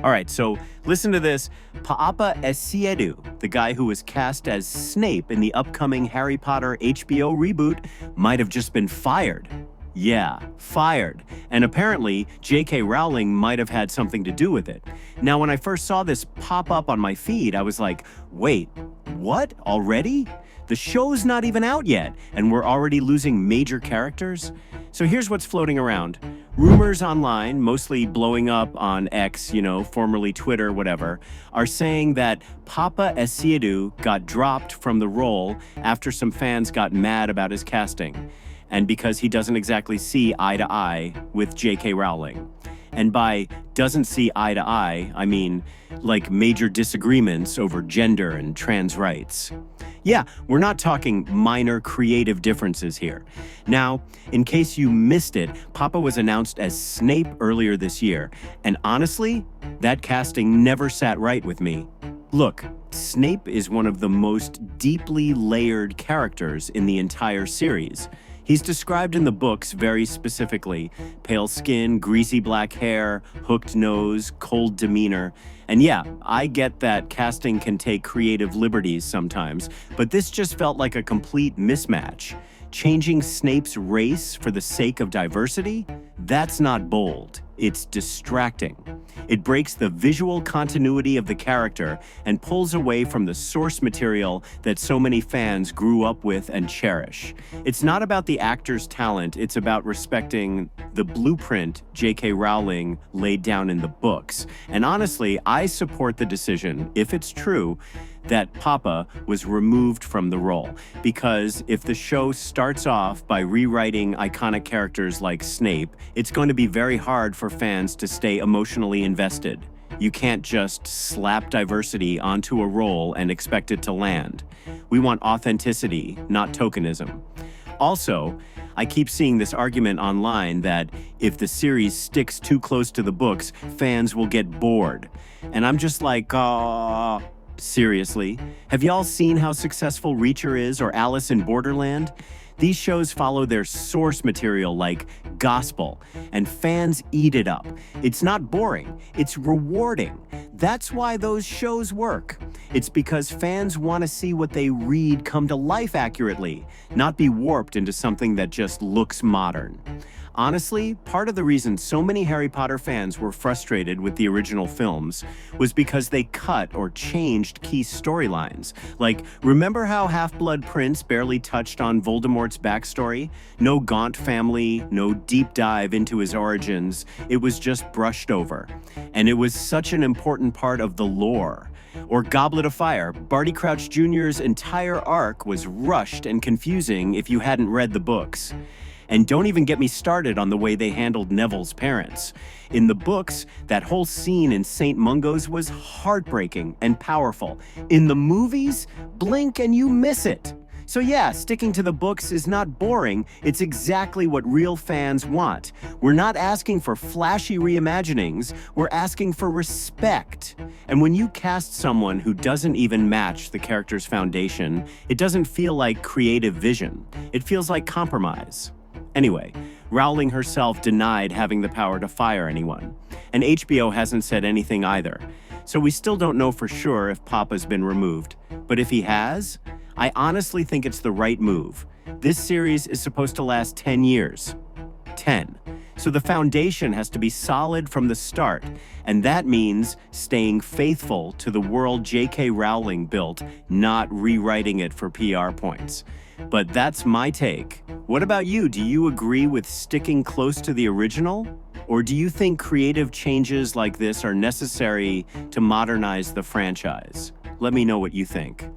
All right, so listen to this. Paapa Essiedu, the guy who was cast as Snape in the upcoming Harry Potter HBO reboot, might have just been fired. Yeah, fired. And apparently, J.K. Rowling might have had something to do with it. Now, when I first saw this pop up on my feed, I was like, wait, what? Already? The show's not even out yet, and we're already losing major characters? So here's what's floating around. Rumors online, mostly blowing up on X, formerly Twitter, whatever, are saying that Paapa Essiedu got dropped from the role after some fans got mad about his casting, and because he doesn't exactly see eye to eye with J.K. Rowling. And by doesn't see eye to eye, I mean like major disagreements over gender and trans rights. Yeah, we're not talking minor creative differences here. Now, in case you missed it, Paapa was announced as Snape earlier this year, and honestly, that casting never sat right with me. Look, Snape is one of the most deeply layered characters in the entire series. He's described in the books very specifically: pale skin, greasy black hair, hooked nose, cold demeanor. And yeah, I get that casting can take creative liberties sometimes, but this just felt like a complete mismatch. Changing Snape's race for the sake of diversity? That's not bold. It's distracting. It breaks the visual continuity of the character and pulls away from the source material that so many fans grew up with and cherish. It's not about the actor's talent, it's about respecting the blueprint J.K. Rowling laid down in the books. And honestly, I support the decision, if it's true, that Paapa was removed from the role. Because if the show starts off by rewriting iconic characters like Snape, it's going to be very hard for fans to stay emotionally invested. You can't just slap diversity onto a role and expect it to land. We want authenticity, not tokenism. Also, I keep seeing this argument online that if the series sticks too close to the books, fans will get bored. And I'm just like, seriously? Have y'all seen how successful Reacher is or Alice in Borderland? These shows follow their source material like gospel, and fans eat it up. It's not boring, it's rewarding. That's why those shows work. It's because fans want to see what they read come to life accurately, not be warped into something that just looks modern. Honestly, part of the reason so many Harry Potter fans were frustrated with the original films was because they cut or changed key storylines. Like, remember how Half-Blood Prince barely touched on Voldemort's backstory? No Gaunt family, no deep dive into his origins. It was just brushed over. And it was such an important part of the lore. Or Goblet of Fire, Barty Crouch Jr.'s entire arc was rushed and confusing if you hadn't read the books. And don't even get me started on the way they handled Neville's parents. In the books, that whole scene in St. Mungo's was heartbreaking and powerful. In the movies, blink and you miss it. So yeah, sticking to the books is not boring, it's exactly what real fans want. We're not asking for flashy reimaginings, we're asking for respect. And when you cast someone who doesn't even match the character's foundation, it doesn't feel like creative vision, it feels like compromise. Anyway, Rowling herself denied having the power to fire anyone, and HBO hasn't said anything either. So we still don't know for sure if Paapa's been removed. But if he has, I honestly think it's the right move. This series is supposed to last 10 years. 10. So the foundation has to be solid from the start, and that means staying faithful to the world J.K. Rowling built, not rewriting it for PR points. But that's my take. What about you? Do you agree with sticking close to the original? Or do you think creative changes like this are necessary to modernize the franchise? Let me know what you think.